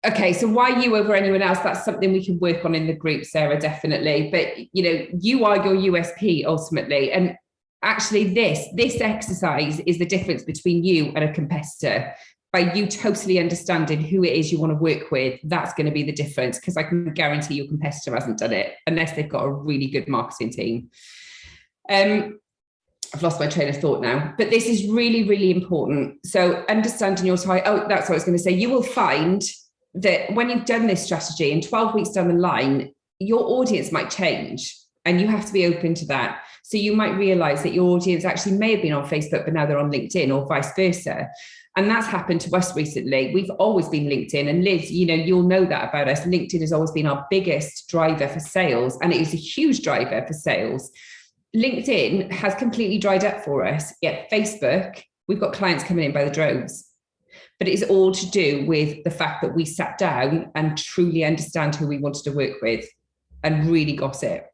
Okay, so why you over anyone else? That's something we can work on in the group, Sarah, definitely. But, you know, you are your USP ultimately. And actually this exercise is the difference between you and a competitor. By you totally understanding who it is you want to work with, that's going to be the difference, because I can guarantee your competitor hasn't done it unless they've got a really good marketing team. I've lost my train of thought now, but this is really, really important. So understanding your target, that's what I was going to say. You will find that when you've done this strategy and 12 weeks down the line, your audience might change and you have to be open to that. So you might realize that your audience actually may have been on Facebook, but now they're on LinkedIn or vice versa. And that's happened to us recently. We've always been LinkedIn, and Liz, you know, you'll know that about us. LinkedIn has always been our biggest driver for sales, and it is a huge driver for sales. LinkedIn has completely dried up for us. Yet Facebook, we've got clients coming in by the droves. But it is all to do with the fact that we sat down and truly understand who we wanted to work with and really got it.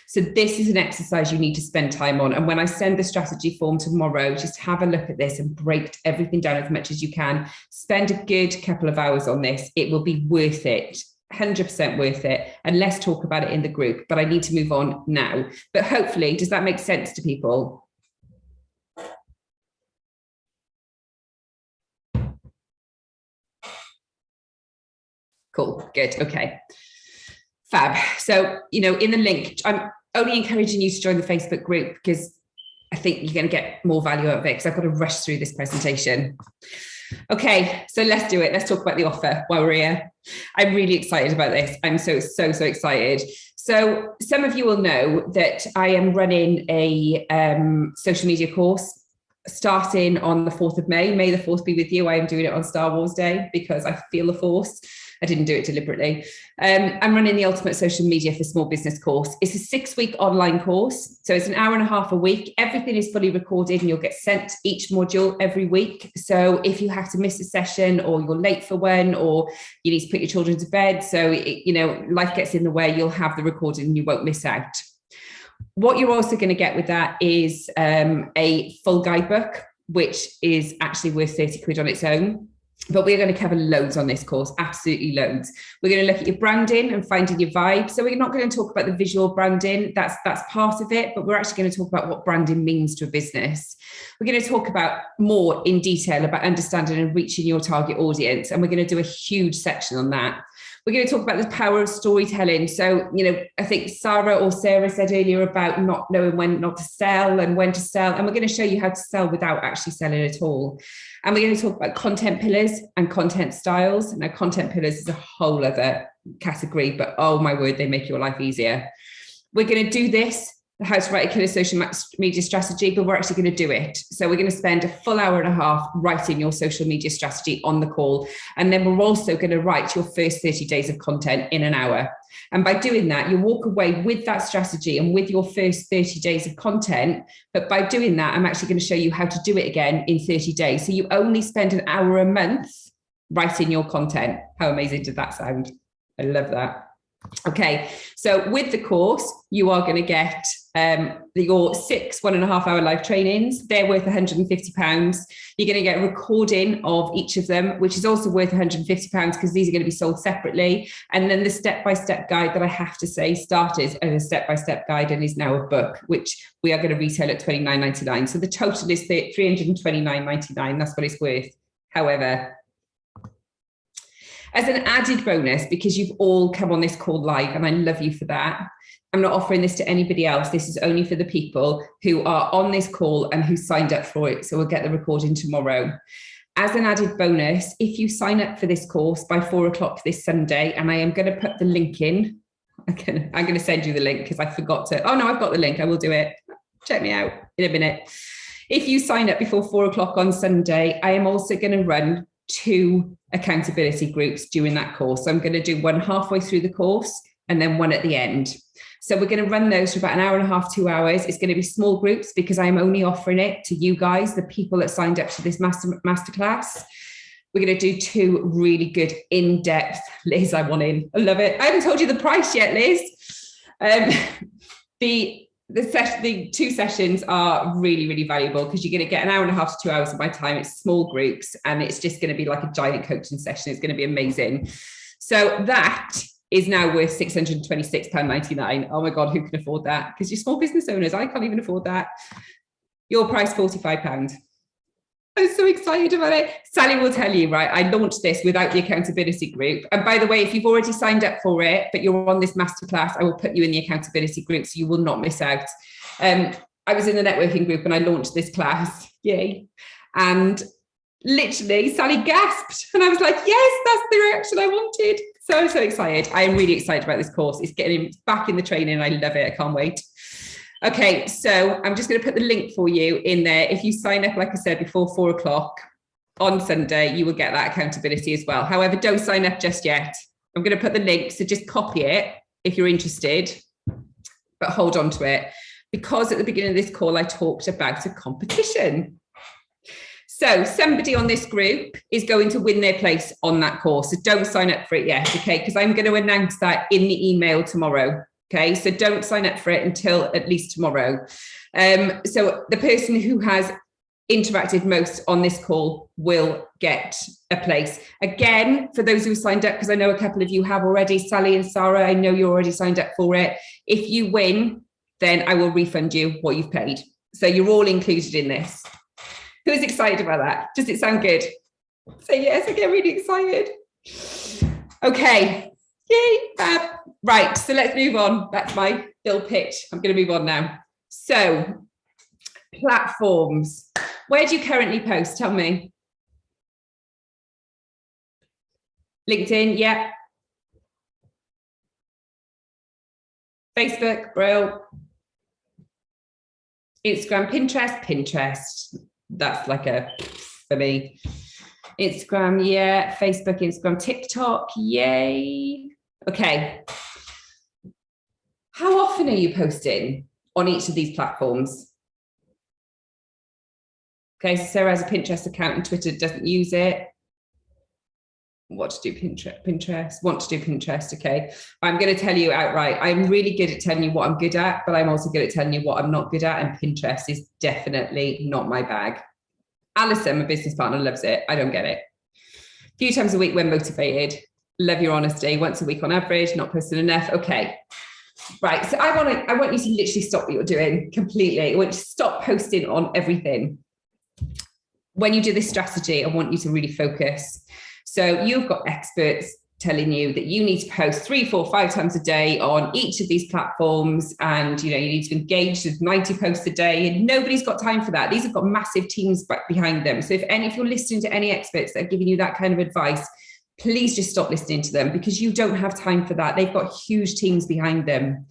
So this is an exercise you need to spend time on. And when I send the strategy form tomorrow, just have a look at this and break everything down as much as you can. Spend a good couple of hours on this. It will be worth it. 100% worth it. And let's talk about it in the group. But I need to move on now. But hopefully, does that make sense to people? Cool. Good. Okay. Fab. So, you know, in the link, I'm only encouraging you to join the Facebook group because I think you're going to get more value out of it, because I've got to rush through this presentation. Okay, so let's do it. Let's talk about the offer while we're here. I'm really excited about this. I'm so excited. So some of you will know that I am running a social media course starting on the 4th of May. May the 4th be with you. I am doing it on Star Wars Day because I feel the force. I didn't do it deliberately. I'm running the Ultimate Social Media for Small Business course. It's a 6-week online course. So it's an hour and a half a week. Everything is fully recorded and you'll get sent each module every week. So if you have to miss a session or you're late for one, or you need to put your children to bed, so you know, life gets in the way, you'll have the recording and you won't miss out. What you're also going to get with that is a full guidebook, which is actually worth 30 quid on its own. But we're going to cover loads on this course, absolutely loads. We're going to look at your branding and finding your vibe. So we're not going to talk about the visual branding. That's part of it, but we're actually going to talk about what branding means to a business. We're going to talk about more in detail about understanding and reaching your target audience. And we're going to do a huge section on that. We're going to talk about the power of storytelling. So, you know, I think Sarah said earlier about not knowing when not to sell and when to sell. And we're going to show you how to sell without actually selling at all. And we're going to talk about content pillars and content styles. Now, content pillars is a whole other category, but oh my word, they make your life easier. We're going to do this, how to write a killer social media strategy, but we're actually going to do it. So we're going to spend a full hour and a half writing your social media strategy on the call. And then we're also going to write your first 30 days of content in an hour. And by doing that, you walk away with that strategy and with your first 30 days of content. But by doing that, I'm actually going to show you how to do it again in 30 days. So you only spend an hour a month writing your content. How amazing did that sound? I love that. Okay, so with the course, you are going to get your 6 1.5-hour live trainings. They're worth £150. You're going to get a recording of each of them, which is also worth £150 because these are going to be sold separately. And then the step-by-step guide that I have to say started as a step-by-step guide and is now a book, which we are going to retail at £29.99. So the total is £329.99. That's what it's worth. However, as an added bonus, because you've all come on this call live, and I love you for that, I'm not offering this to anybody else. This is only for the people who are on this call and who signed up for it. So we'll get the recording tomorrow. As an added bonus, if you sign up for this course by 4 o'clock this Sunday, and I am going to put the link in, I'm going to send you the link because I forgot to. Oh no, I've got the link. I will do it. Check me out in a minute. If you sign up before 4 o'clock on Sunday, I am also going to run 2 accountability groups during that course. So I'm going to do one halfway through the course and then one at the end. So we're going to run those for about an hour and a half, 2 hours. It's going to be small groups because I'm only offering it to you guys, the people that signed up to this masterclass. We're going to do 2 really good in-depth. Liz, I want in. I love it. I haven't told you the price yet, Liz. The 2 sessions are really, really valuable because you're going to get an hour and a half to 2 hours of my time. It's small groups and it's just going to be like a giant coaching session. It's going to be amazing. So that is now worth £626.99. Oh my God, who can afford that? Because you're small business owners. I can't even afford that. Your price, £45. I'm so excited about it. Sally will tell you, right? I launched this without the accountability group. And by the way, if you've already signed up for it, but you're on this masterclass, I will put you in the accountability group so you will not miss out. I was in the networking group and I launched this class. Yay. And literally Sally gasped. And I was like, yes, that's the reaction I wanted. So excited. I am really excited about this course. It's getting back in the training. I love it. I can't wait. Okay, so I'm just going to put the link for you in there. If you sign up, like I said, before 4 o'clock on Sunday, you will get that accountability as well. However, don't sign up just yet. I'm going to put the link, so just copy it if you're interested, but hold on to it. Because at the beginning of this call, I talked about a competition. So somebody on this group is going to win their place on that course. So don't sign up for it yet, okay? Because I'm going to announce that in the email tomorrow. Okay, so don't sign up for it until at least tomorrow. So the person who has interacted most on this call will get a place. Again, for those who signed up, because I know a couple of you have already, Sally and Sarah, I know you're already signed up for it. If you win, then I will refund you what you've paid. So you're all included in this. Who's excited about that? Does it sound good? Say yes, I get really excited. Okay, yay, fab. Right, so let's move on. That's my little pitch. I'm going to move on now. So, platforms. Where do you currently post? Tell me. LinkedIn, yeah. Facebook, bro. Instagram, Pinterest. That's like a, for me. Instagram, yeah. Facebook, Instagram, TikTok, yay. Okay. How often are you posting on each of these platforms? Okay, so Sarah has a Pinterest account and Twitter doesn't use it. What to do Pinterest? Want to do Pinterest, okay. I'm going to tell you outright, I'm really good at telling you what I'm good at, but I'm also good at telling you what I'm not good at, and Pinterest is definitely not my bag. Alison, my business partner, loves it. I don't get it. A few times a week when motivated. Love your honesty. Once a week on average, not posting enough. Okay. Right. So I want you to literally stop what you're doing completely. I want you to stop posting on everything. When you do this strategy, I want you to really focus. So you've got experts telling you that you need to post 3, 4, 5 times a day on each of these platforms. And, you need to engage with 90 posts a day, and nobody's got time for that. These have got massive teams back behind them. So if you're listening to any experts that are giving you that kind of advice, please just stop listening to them because you don't have time for that. They've got huge teams behind them.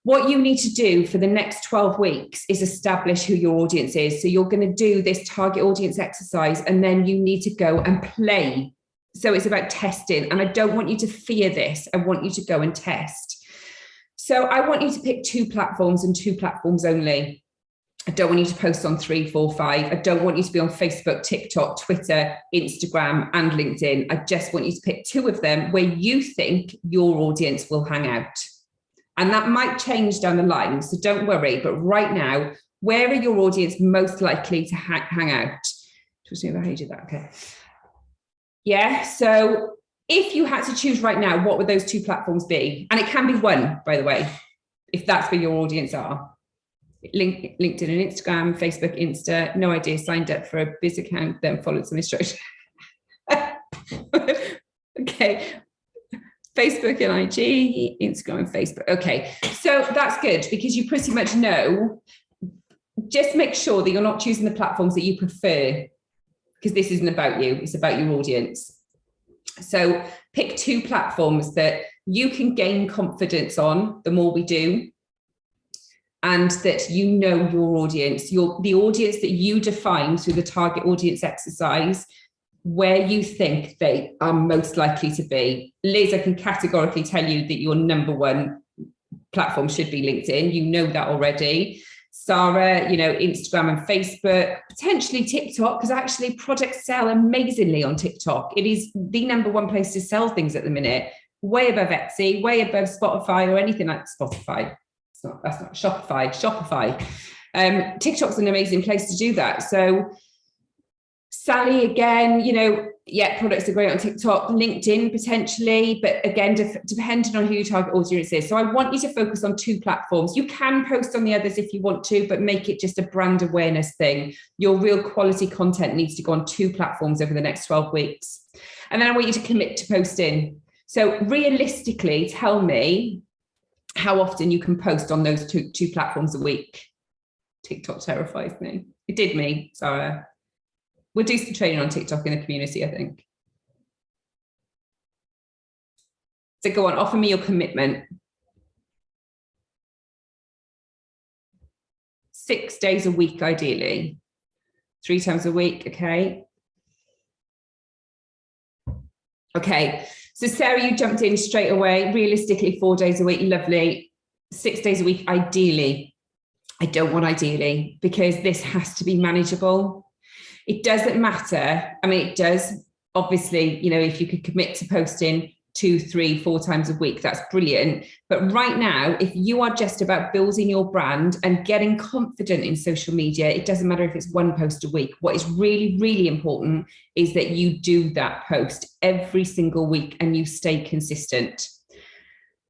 What you need to do for the next 12 weeks is establish who your audience is. So you're going to do this target audience exercise, and then you need to go and play. So it's about testing. And I don't want you to fear this. I want you to go and test. So I want you to pick 2 platforms and 2 platforms only. I don't want you to post on 3, 4, 5. I don't want you to be on Facebook, TikTok, Twitter, Instagram, and LinkedIn. I just want you to pick 2 of them where you think your audience will hang out. And that might change down the line, so don't worry. But right now, where are your audience most likely to hang out? Talk to me about how you do that. Okay. Yeah, so if you had to choose right now, what would those 2 platforms be? And it can be 1, by the way, if that's where your audience are. LinkedIn and Instagram, Facebook, Insta, no idea, signed up for a biz account, then followed some instructions. Okay. Facebook and IG, Instagram and Facebook. Okay, so that's good because you pretty much know. Just make sure that you're not choosing the platforms that you prefer, because this isn't about you, it's about your audience. So pick 2 platforms that you can gain confidence on the more we do, and that you know your audience, the audience that you define through the target audience exercise, where you think they are most likely to be. Liz, I can categorically tell you that your number 1 platform should be LinkedIn. You know that already. Sarah, Instagram and Facebook, potentially TikTok, because actually products sell amazingly on TikTok. It is the number 1 place to sell things at the minute, way above Etsy, way above Spotify or anything like Spotify. That's not Shopify. TikTok's an amazing place to do that. So Sally, again, products are great on TikTok, LinkedIn potentially, but again, depending on who your target audience is. So I want you to focus on 2 platforms. You can post on the others if you want to, but make it just a brand awareness thing. Your real quality content needs to go on 2 platforms over the next 12 weeks. And then I want you to commit to posting. So realistically, tell me how often you can post on those two platforms a week. TikTok terrifies me. It did me, Sarah. We'll do some training on TikTok in the community, I think. So go on, offer me your commitment. 6 days a week, ideally. 3 times a week, okay? Okay, so Sarah, you jumped in straight away. Realistically, 4 days a week, lovely. 6 days a week, ideally. I don't want ideally, because this has to be manageable. It doesn't matter. I mean, it does. Obviously, if you could commit to posting 2, 3, 4 times a week, that's brilliant. But right now, if you are just about building your brand and getting confident in social media, it doesn't matter if it's 1 post a week. What is really, really important is that you do that post every single week and you stay consistent.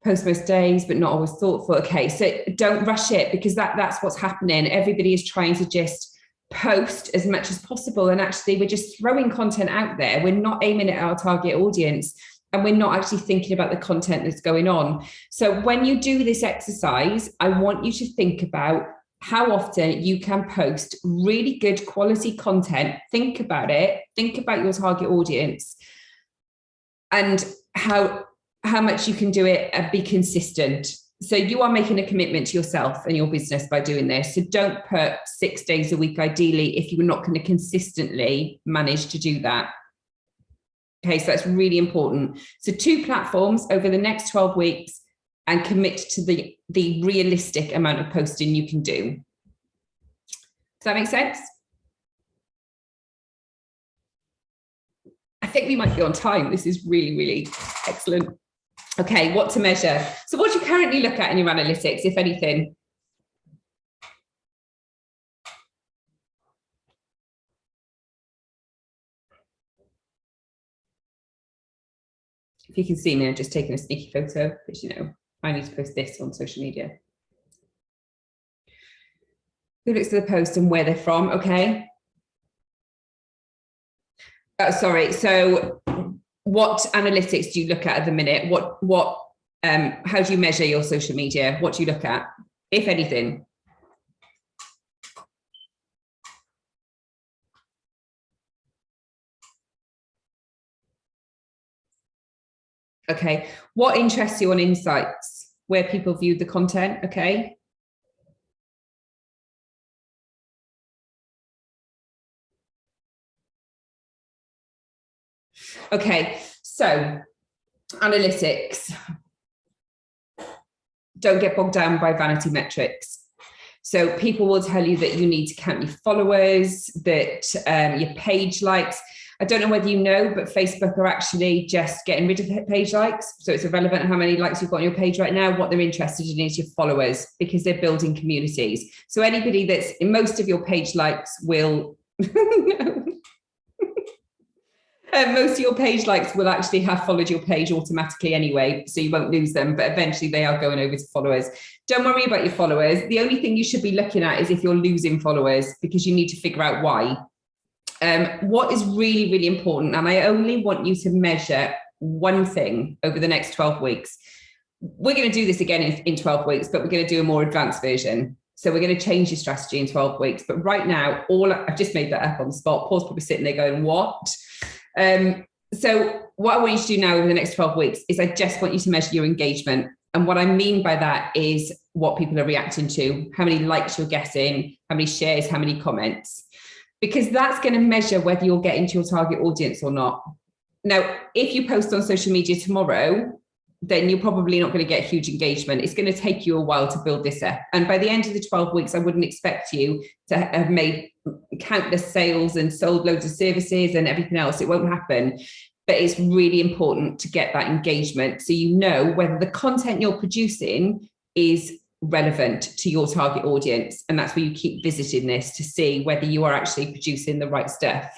Post most days, but not always thoughtful. Okay, so don't rush it, because that's what's happening. Everybody is trying to just post as much as possible, and actually we're just throwing content out there. We're not aiming at our target audience, and we're not actually thinking about the content that's going on. So when you do this exercise, I want you to think about how often you can post really good quality content. Think about it. Think about your target audience and how much you can do it and be consistent. So you are making a commitment to yourself and your business by doing this. So don't put 6 days a week, ideally, if you're not going to consistently manage to do that. Okay, so that's really important. So 2 platforms over the next 12 weeks, and commit to the realistic amount of posting you can do. Does that make sense? I think we might be on time. This is really, really excellent. Okay, what to measure. So what do you currently look at in your analytics, if anything? If you can see me, I'm just taking a sneaky photo, because I need to post this on social media. Who looks at the post and where they're from? Okay. Oh, sorry. So what analytics do you look at the minute? How do you measure your social media? What do you look at, if anything? Okay. What interests you on insights? Where people view the content? Okay. Okay. So analytics. Don't get bogged down by vanity metrics. So people will tell you that you need to count your followers, that your page likes. I don't know whether you know, but Facebook are actually just getting rid of page likes. So it's irrelevant how many likes you've got on your page right now. What they're interested in is your followers, because they're building communities. So anybody that's in most of your page likes will... most of your page likes will actually have followed your page automatically anyway, so you won't lose them, but eventually they are going over to followers. Don't worry about your followers. The only thing you should be looking at is if you're losing followers, because you need to figure out why. What is really, really important, and I only want you to measure one thing over the next 12 weeks. We're going to do this again in 12 weeks, but we're going to do a more advanced version. So we're going to change your strategy in 12 weeks. But right now, I've just made that up on the spot. Paul's probably sitting there going, what? So what I want you to do now over the next 12 weeks is I just want you to measure your engagement. And what I mean by that is what people are reacting to, how many likes you're getting, how many shares, how many comments, because that's going to measure whether you're getting to your target audience or not. Now, if you post on social media tomorrow, then you're probably not going to get huge engagement. It's going to take you a while to build this up. And by the end of the 12 weeks, I wouldn't expect you to have made countless sales and sold loads of services and everything else. It won't happen. But it's really important to get that engagement so you know whether the content you're producing is relevant to your target audience. And that's where you keep visiting this to see whether you are actually producing the right stuff.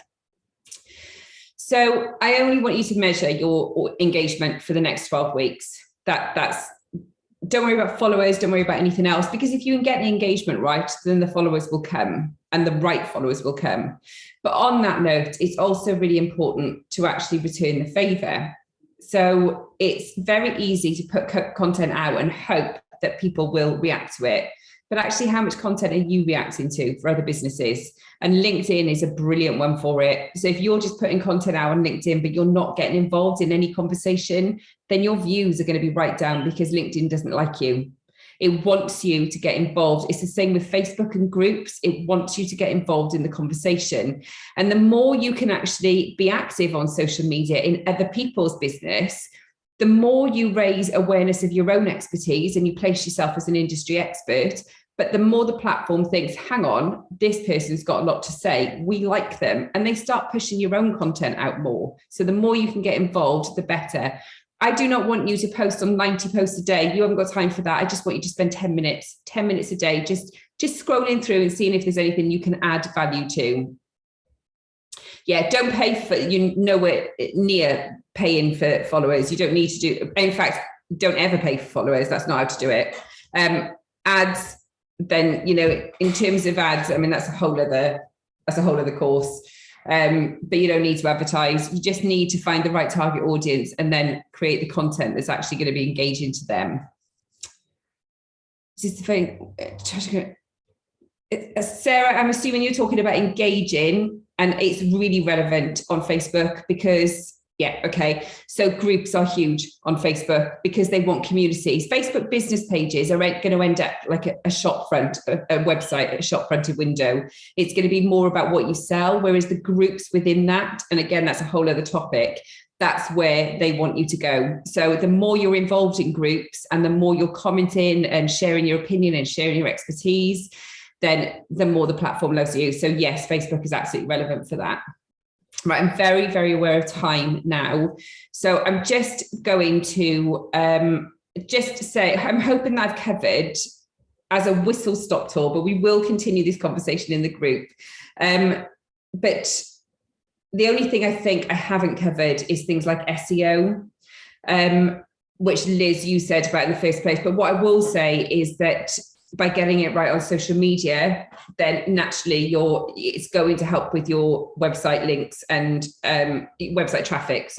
So I only want you to measure your engagement for the next 12 weeks. Don't worry about followers, don't worry about anything else, because if you can get the engagement right, then the followers will come and the right followers will come. But on that note, it's also really important to actually return the favor. So it's very easy to put content out and hope that people will react to it. But actually, how much content are you reacting to for other businesses? And LinkedIn is a brilliant one for it. So if you're just putting content out on LinkedIn, but you're not getting involved in any conversation, then your views are going to be right down, because LinkedIn doesn't like you. It wants you to get involved. It's the same with Facebook and groups. It wants you to get involved in the conversation. And the more you can actually be active on social media in other people's business, the more you raise awareness of your own expertise and you place yourself as an industry expert, but the more the platform thinks, hang on, this person's got a lot to say, we like them, and they start pushing your own content out more. So the more you can get involved, the better. I do not want you to post on 90 posts a day. You haven't got time for that. I just want you to spend 10 minutes a day, just scrolling through and seeing if there's anything you can add value to. Yeah, don't pay for, nowhere near paying for followers. You don't need to do, in fact, don't ever pay for followers. That's not how to do it. Ads, then, in terms of ads, I mean, that's a whole other course. But you don't need to advertise. You just need to find the right target audience and then create the content that's actually going to be engaging to them. This is the thing. Sarah, I'm assuming you're talking about engaging, and it's really relevant on Facebook because, so groups are huge on Facebook because they want communities. Facebook business pages are going to end up like a shop front, a website, a shop fronted window. It's going to be more about what you sell, whereas the groups within that, and again, that's a whole other topic, that's where they want you to go. So the more you're involved in groups and the more you're commenting and sharing your opinion and sharing your expertise, then the more the platform loves you. So yes, Facebook is absolutely relevant for that. Right, I'm very, very aware of time now. So I'm just going to just say, I'm hoping that I've covered as a whistle-stop tour, but we will continue this conversation in the group. But the only thing I think I haven't covered is things like SEO, which Liz, you said about in the first place. But what I will say is that by getting it right on social media, then naturally it's going to help with your website links and website traffic,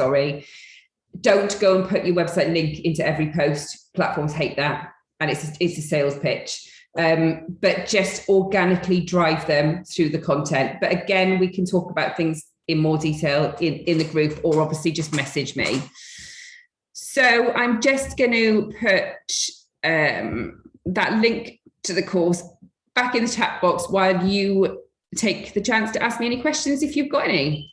Don't go and put your website link into every post. Platforms hate that. And it's a sales pitch. But just organically drive them through the content. But again, we can talk about things in more detail in the group, or obviously just message me. So I'm just going to put that link to the course back in the chat box while you take the chance to ask me any questions if you've got any.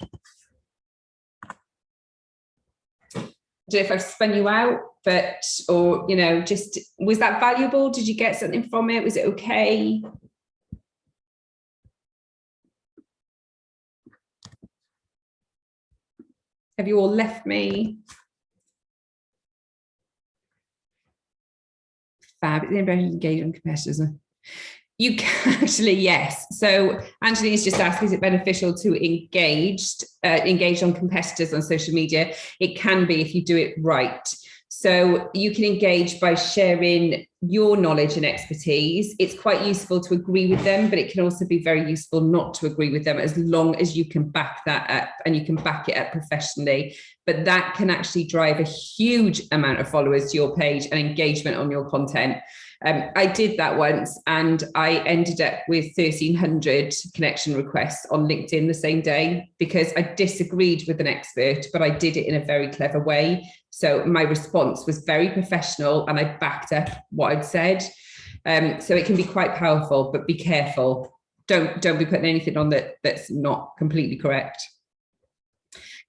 I don't know if I've spun you out, but, or, just, was that valuable? Did you get something from it? Was it okay? Have you all left me? Fab. It's very engaged on competitors. You can actually, yes. So Angelina's just asked, is it beneficial to engage on competitors on social media? It can be if you do it right. So you can engage by sharing your knowledge and expertise. It's quite useful to agree with them, but it can also be very useful not to agree with them, as long as you can back that up and you can back it up professionally. But that can actually drive a huge amount of followers to your page and engagement on your content. I did that once and I ended up with 1,300 connection requests on LinkedIn the same day, because I disagreed with an expert, but I did it in a very clever way. So my response was very professional and I backed up what I'd said. So it can be quite powerful, but be careful. Don't be putting anything on that's not completely correct.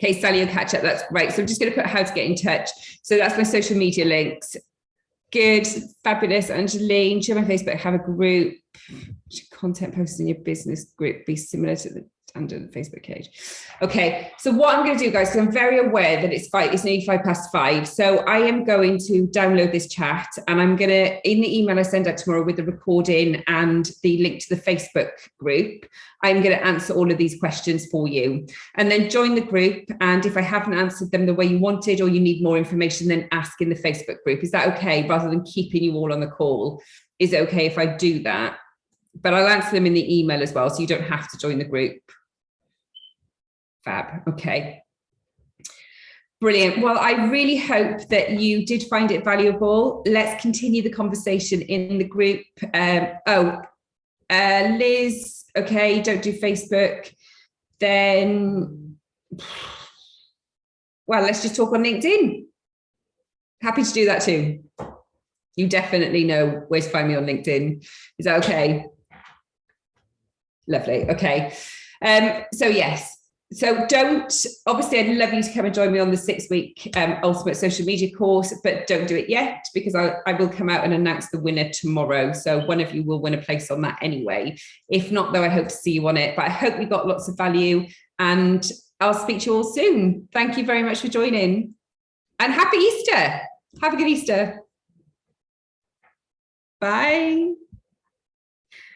Okay, Sally, you'll catch up. That's great. So I'm just going to put how to get in touch. So that's my social media links. Good, fabulous. Angeline, share my Facebook, have a group. Should content posted in your business group be similar to the standard Facebook page? Okay, so what I'm going to do, guys, because I'm very aware that it's nearly 5:05. So I am going to download this chat and I'm going to, in the email I send out tomorrow with the recording and the link to the Facebook group, I'm going to answer all of these questions for you. And then join the group. And if I haven't answered them the way you wanted or you need more information, then ask in the Facebook group. Is that okay? Rather than keeping you all on the call, is it okay if I do that? But I'll answer them in the email as well, so you don't have to join the group. Fab. Okay. Brilliant. Well, I really hope that you did find it valuable. Let's continue the conversation in the group. Liz, okay, don't do Facebook. Then, well, let's just talk on LinkedIn. Happy to do that too. You definitely know where to find me on LinkedIn. Is that okay? Lovely. Okay. So yes. So obviously I'd love you to come and join me on the 6-week Ultimate Social Media course, but don't do it yet, because I will come out and announce the winner tomorrow. So one of you will win a place on that anyway. If not, though, I hope to see you on it. But I hope we got lots of value and I'll speak to you all soon. Thank you very much for joining and happy Easter. Have a good Easter. Bye.